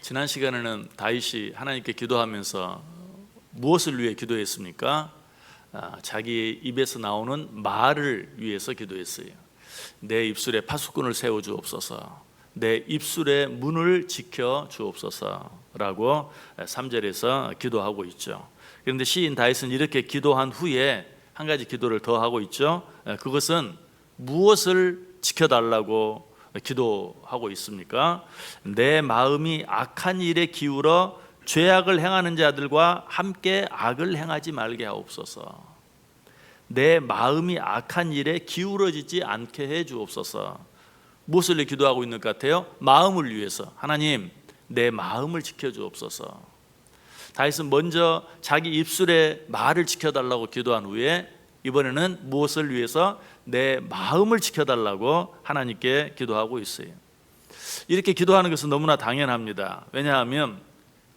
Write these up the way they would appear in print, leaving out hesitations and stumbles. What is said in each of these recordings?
지난 시간에는 다윗이 하나님께 기도하면서 무엇을 위해 기도했습니까? 자기 입에서 나오는 말을 위해서 기도했어요. 내 입술에 파수꾼을 세워 주옵소서, 내 입술의 문을 지켜 주옵소서라고 3절에서 기도하고 있죠. 그런데 시인 다윗은 이렇게 기도한 후에 한 가지 기도를 더 하고 있죠. 그것은 무엇을 지켜달라고 기도하고 있습니까? 내 마음이 악한 일에 기울어 죄악을 행하는 자들과 함께 악을 행하지 말게 하옵소서. 내 마음이 악한 일에 기울어지지 않게 해 주옵소서. 무엇을 위해 기도하고 있는 것 같아요? 마음을 위해서. 하나님, 내 마음을 지켜 주옵소서. 다윗은 먼저 자기 입술의 말을 지켜달라고 기도한 후에 이번에는 무엇을 위해서? 내 마음을 지켜달라고 하나님께 기도하고 있어요. 이렇게 기도하는 것은 너무나 당연합니다. 왜냐하면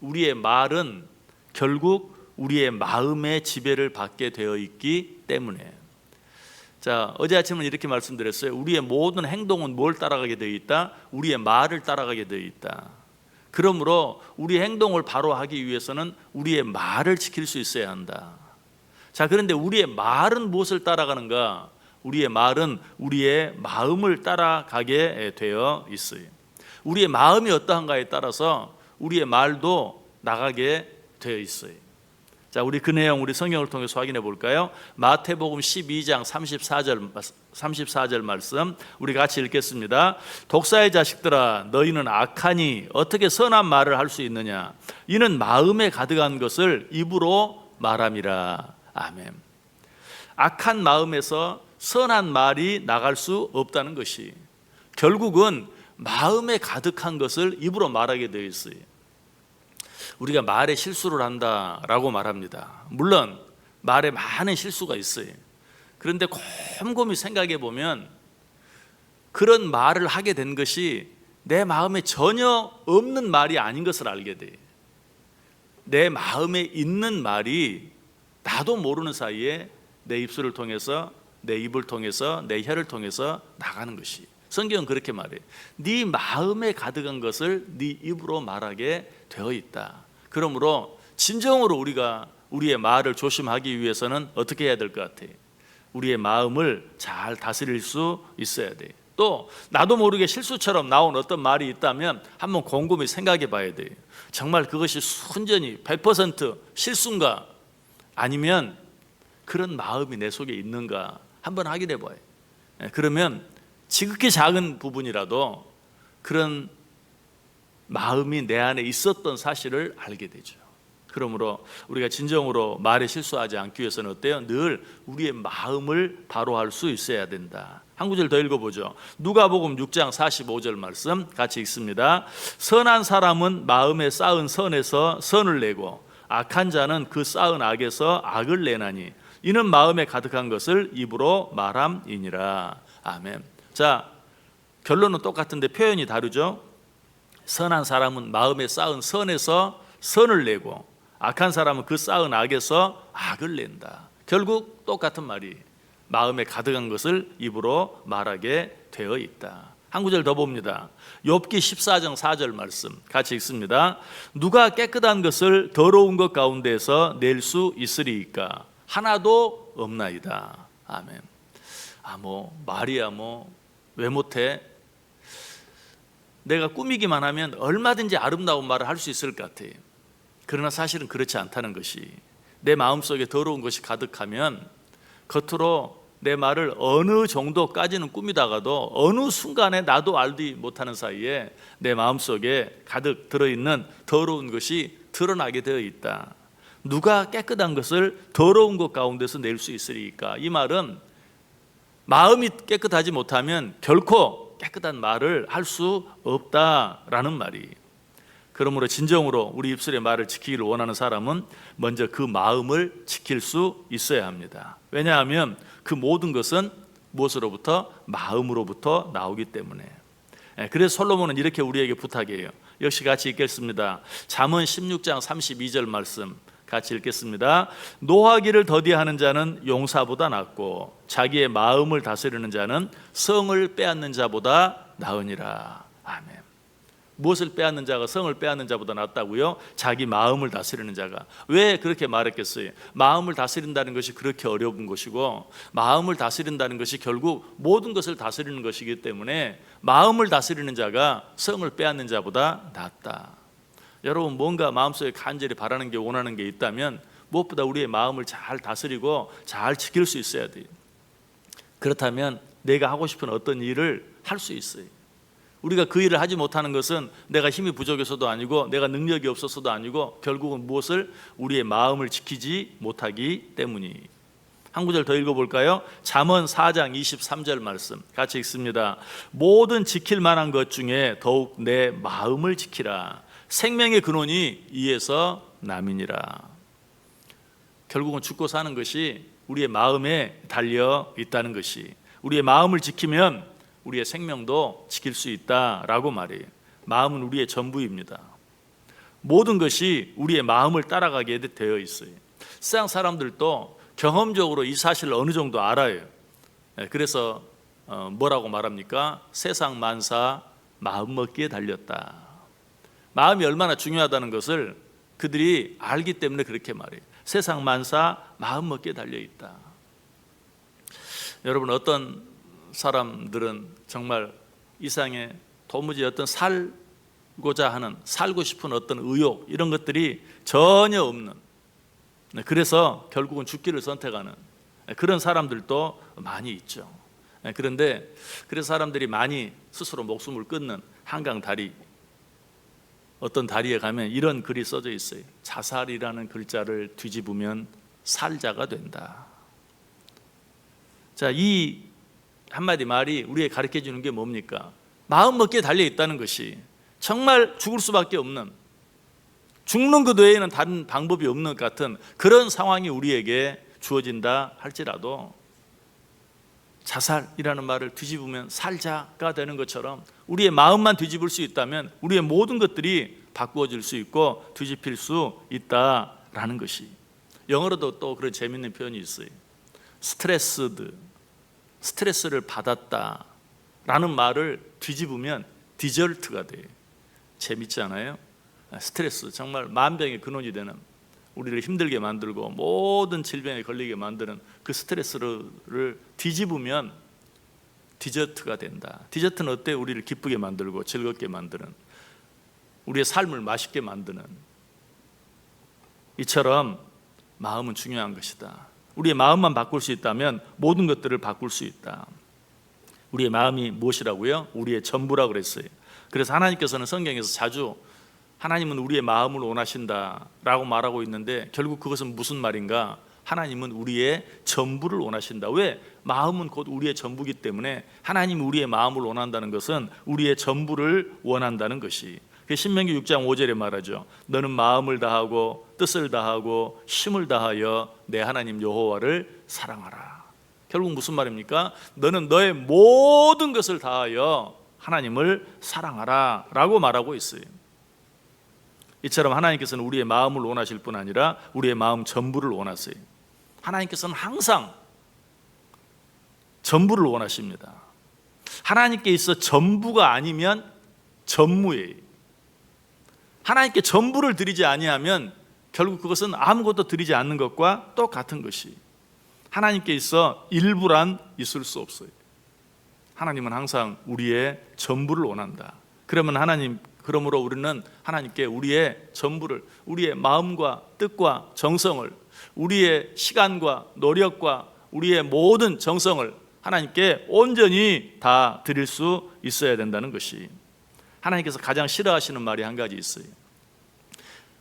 우리의 말은 결국 우리의 마음의 지배를 받게 되어 있기 때문에. 자, 어제 아침은 이렇게 말씀드렸어요. 우리의 모든 행동은 뭘 따라가게 되어 있다? 우리의 말을 따라가게 되어 있다. 그러므로 우리의 행동을 바로 하기 위해서는 우리의 말을 지킬 수 있어야 한다. 자, 그런데 우리의 말은 무엇을 따라가는가? 우리의 말은 우리의 마음을 따라가게 되어 있어요. 우리의 마음이 어떠한가에 따라서 우리의 말도 나가게 되어 있어요. 자, 우리 그 내용 우리 성경을 통해서 확인해 볼까요? 마태복음 12장 34절 말씀 우리 같이 읽겠습니다. 독사의 자식들아, 너희는 악하니 어떻게 선한 말을 할 수 있느냐? 이는 마음에 가득한 것을 입으로 말함이라. 아멘. 악한 마음에서 선한 말이 나갈 수 없다는 것이 결국은 마음에 가득한 것을 입으로 말하게 되어 있어요. 우리가 말에 실수를 한다라고 말합니다. 물론 말에 많은 실수가 있어요. 그런데 곰곰이 생각해 보면 그런 말을 하게 된 것이 내 마음에 전혀 없는 말이 아닌 것을 알게 돼요. 내 마음에 있는 말이 나도 모르는 사이에 내 입술을 통해서, 내 입을 통해서, 내 혀를 통해서 나가는 것이. 성경은 그렇게 말해요. 네 마음에 가득한 것을 네 입으로 말하게 되어 있다. 그러므로 진정으로 우리가 우리의 말을 조심하기 위해서는 어떻게 해야 될 것 같아요? 우리의 마음을 잘 다스릴 수 있어야 돼요. 또 나도 모르게 실수처럼 나온 어떤 말이 있다면 한번 곰곰이 생각해 봐야 돼요. 정말 그것이 순전히 100% 실수인가? 아니면 그런 마음이 내 속에 있는가? 한번 확인해 봐요. 그러면 지극히 작은 부분이라도 그런 마음이 내 안에 있었던 사실을 알게 되죠. 그러므로 우리가 진정으로 말에 실수하지 않기 위해서는 어때요? 늘 우리의 마음을 바로 할 수 있어야 된다. 한 구절 더 읽어보죠. 누가복음 6장 45절 말씀 같이 읽습니다. 선한 사람은 마음에 쌓은 선에서 선을 내고 악한 자는 그 쌓은 악에서 악을 내나니 이는 마음에 가득한 것을 입으로 말함이니라. 아멘. 자, 결론은 똑같은데 표현이 다르죠. 선한 사람은 마음에 쌓은 선에서 선을 내고 악한 사람은 그 쌓은 악에서 악을 낸다. 결국 똑같은 말이 마음에 가득한 것을 입으로 말하게 되어 있다. 한 구절 더 봅니다. 욥기 14장 4절 말씀 같이 읽습니다. 누가 깨끗한 것을 더러운 것 가운데서 낼 수 있으리이까? 하나도 없나이다. 아멘. 말이야 왜 못해? 내가 꾸미기만 하면 얼마든지 아름다운 말을 할 수 있을 것 같아요. 그러나 사실은 그렇지 않다는 것이, 내 마음속에 더러운 것이 가득하면 겉으로 내 말을 어느 정도까지는 꾸미다가도 어느 순간에 나도 알지 못하는 사이에 내 마음속에 가득 들어있는 더러운 것이 드러나게 되어 있다. 누가 깨끗한 것을 더러운 것 가운데서 낼 수 있으리까? 이 말은 마음이 깨끗하지 못하면 결코 깨끗한 말을 할 수 없다라는 말이. 그러므로 진정으로 우리 입술의 말을 지키기를 원하는 사람은 먼저 그 마음을 지킬 수 있어야 합니다. 왜냐하면 그 모든 것은 무엇으로부터? 마음으로부터 나오기 때문에. 그래서 솔로몬은 이렇게 우리에게 부탁해요. 역시 같이 읽겠습니다. 잠언 16장 32절 말씀 같이 읽겠습니다. 노하기를 더디하는 자는 용사보다 낫고 자기의 마음을 다스리는 자는 성을 빼앗는 자보다 나으니라. 아멘. 무엇을 빼앗는 자가 성을 빼앗는 자보다 낫다고요? 자기 마음을 다스리는 자가. 왜 그렇게 말했겠어요? 마음을 다스린다는 것이 그렇게 어려운 것이고, 마음을 다스린다는 것이 결국 모든 것을 다스리는 것이기 때문에 마음을 다스리는 자가 성을 빼앗는 자보다 낫다. 여러분, 뭔가 마음속에 간절히 바라는 게, 원하는 게 있다면 무엇보다 우리의 마음을 잘 다스리고 잘 지킬 수 있어야 돼요. 그렇다면 내가 하고 싶은 어떤 일을 할 수 있어요. 우리가 그 일을 하지 못하는 것은 내가 힘이 부족해서도 아니고 내가 능력이 없어서도 아니고 결국은 무엇을? 우리의 마음을 지키지 못하기 때문이. 한 구절 더 읽어볼까요? 잠언 4장 23절 말씀 같이 읽습니다. 모든 지킬 만한 것 중에 더욱 내 마음을 지키라. 생명의 근원이 이에서 남이니라. 결국은 죽고 사는 것이 우리의 마음에 달려 있다는 것이, 우리의 마음을 지키면 우리의 생명도 지킬 수 있다라고 말해요. 마음은 우리의 전부입니다. 모든 것이 우리의 마음을 따라가게 되어 있어요. 세상 사람들도 경험적으로 이 사실을 어느 정도 알아요. 그래서 뭐라고 말합니까? 세상 만사 마음 먹기에 달렸다. 마음이 얼마나 중요하다는 것을 그들이 알기 때문에 그렇게 말해요. 세상 만사 마음 먹기에 달려 있다. 여러분, 어떤 사람들은 정말 이상에 도무지 어떤 살고자 하는, 살고 싶은 어떤 의욕, 이런 것들이 전혀 없는, 그래서 결국은 죽기를 선택하는 그런 사람들도 많이 있죠. 그런데 그래서 사람들이 많이 스스로 목숨을 끊는 한강 다리, 어떤 다리에 가면 이런 글이 써져 있어요. 자살이라는 글자를 뒤집으면 살자가 된다. 자, 이 한마디 말이 우리에게 가르쳐 주는 게 뭡니까? 마음 먹기에 달려 있다는 것이, 정말 죽을 수밖에 없는, 죽는 것 외에는 다른 방법이 없는 것 같은 그런 상황이 우리에게 주어진다 할지라도 자살이라는 말을 뒤집으면 살자가 되는 것처럼 우리의 마음만 뒤집을 수 있다면 우리의 모든 것들이 바꾸어질 수 있고 뒤집힐 수 있다라는 것이. 영어로도 또 그런 재밌는 표현이 있어요. 스트레스를 받았다라는 말을 뒤집으면 디저트가 돼요. 재밌지 않아요? 스트레스, 정말 만병의 근원이 되는, 우리를 힘들게 만들고 모든 질병에 걸리게 만드는 그 스트레스를 뒤집으면 디저트가 된다. 디저트는 어때요? 우리를 기쁘게 만들고 즐겁게 만드는, 우리의 삶을 맛있게 만드는. 이처럼 마음은 중요한 것이다. 우리의 마음만 바꿀 수 있다면 모든 것들을 바꿀 수 있다. 우리의 마음이 무엇이라고요? 우리의 전부라고 그랬어요. 그래서 하나님께서는 성경에서 자주 하나님은 우리의 마음을 원하신다라고 말하고 있는데, 결국 그것은 무슨 말인가? 하나님은 우리의 전부를 원하신다. 왜? 마음은 곧 우리의 전부이기 때문에 하나님이 우리의 마음을 원한다는 것은 우리의 전부를 원한다는 것이. 신명기 6장 5절에 말하죠. 너는 마음을 다하고 뜻을 다하고 힘을 다하여 내 하나님 여호와를 사랑하라. 결국 무슨 말입니까? 너는 너의 모든 것을 다하여 하나님을 사랑하라 라고 말하고 있어요. 이처럼 하나님께서는 우리의 마음을 원하실 뿐 아니라 우리의 마음 전부를 원하세요. 하나님께서는 항상 전부를 원하십니다. 하나님께 있어 전부가 아니면 전무예요. 하나님께 전부를 드리지 아니하면 결국 그것은 아무것도 드리지 않는 것과 똑같은 것이. 하나님께 있어 일부란 있을 수 없어요. 하나님은 항상 우리의 전부를 원한다. 그러므로 우리는 하나님께 우리의 전부를, 우리의 마음과 뜻과 정성을, 우리의 시간과 노력과 우리의 모든 정성을 하나님께 온전히 다 드릴 수 있어야 된다는 것이. 하나님께서 가장 싫어하시는 말이 한 가지 있어요.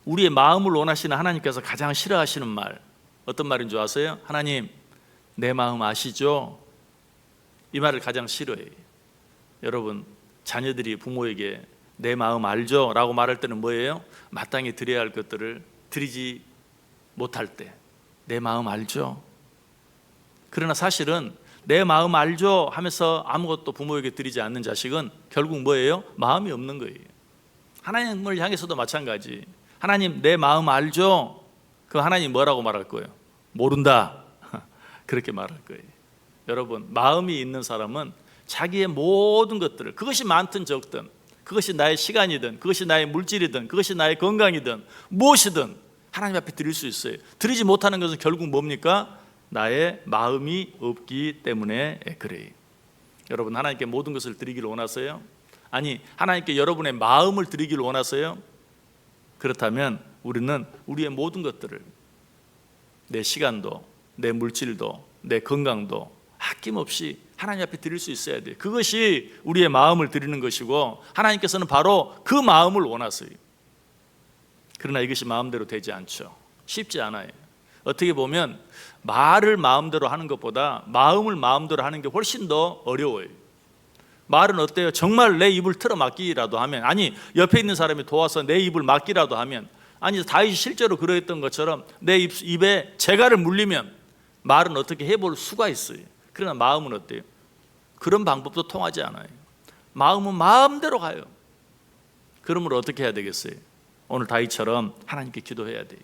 우리의 마음을 원하시는 하나님께서 가장 싫어하시는 말, 어떤 말인 줄 아세요? 하나님, 내 마음 아시죠? 이 말을 가장 싫어해요. 여러분, 자녀들이 부모에게 내 마음 알죠? 라고 말할 때는 뭐예요? 마땅히 드려야 할 것들을 드리지 못할 때, 내 마음 알죠? 그러나 사실은 내 마음 알죠? 하면서 아무것도 부모에게 드리지 않는 자식은 결국 뭐예요? 마음이 없는 거예요. 하나님을 향해서도 마찬가지. 하나님, 내 마음 알죠? 그 하나님 뭐라고 말할 거예요? 모른다. 그렇게 말할 거예요. 여러분, 마음이 있는 사람은 자기의 모든 것들을, 그것이 많든 적든, 그것이 나의 시간이든 그것이 나의 물질이든 그것이 나의 건강이든 무엇이든 하나님 앞에 드릴 수 있어요. 드리지 못하는 것은 결국 뭡니까? 나의 마음이 없기 때문에 그래요. 여러분, 하나님께 모든 것을 드리기를 원하세요? 아니, 하나님께 여러분의 마음을 드리기를 원하세요? 그렇다면 우리는 우리의 모든 것들을, 내 시간도, 내 물질도, 내 건강도 아낌없이 하나님 앞에 드릴 수 있어야 돼요. 그것이 우리의 마음을 드리는 것이고, 하나님께서는 바로 그 마음을 원하세요. 그러나 이것이 마음대로 되지 않죠. 쉽지 않아요. 어떻게 보면 말을 마음대로 하는 것보다 마음을 마음대로 하는 게 훨씬 더 어려워요. 말은 어때요? 정말 내 입을 틀어 막기라도 하면, 아니 옆에 있는 사람이 도와서 내 입을 막기라도 하면, 아니 다윗이 실제로 그러했던 것처럼 내 입에 재갈을 물리면 말은 어떻게 해볼 수가 있어요. 그러나 마음은 어때요? 그런 방법도 통하지 않아요. 마음은 마음대로 가요. 그러므로 어떻게 해야 되겠어요? 오늘 다윗처럼 하나님께 기도해야 돼요.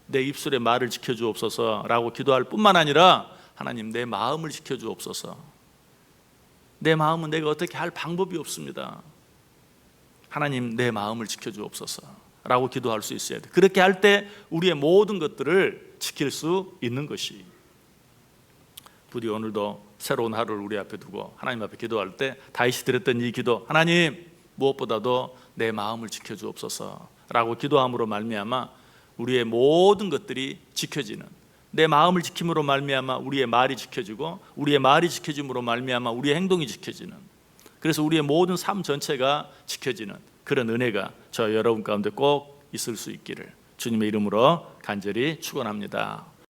내 입술의 말을 지켜주옵소서라고 기도할 뿐만 아니라, 하나님 내 마음을 지켜주옵소서. 내 마음은 내가 어떻게 할 방법이 없습니다. 하나님 내 마음을 지켜주옵소서라고 기도할 수 있어야 돼요. 그렇게 할 때 우리의 모든 것들을 지킬 수 있는 것이, 부디 오늘도 새로운 하루를 우리 앞에 두고 하나님 앞에 기도할 때 다윗이 드렸던 이 기도, 하나님 무엇보다도 내 마음을 지켜주옵소서라고 기도함으로 말미암아 우리의 모든 것들이 지켜지는, 내 마음을 지킴으로 말미암아 우리의 말이 지켜지고, 우리의 말이 지켜짐으로 말미암아 우리의 행동이 지켜지는, 그래서 우리의 모든 삶 전체가 지켜지는 그런 은혜가 저 여러분 가운데 꼭 있을 수 있기를 주님의 이름으로 간절히 축원합니다.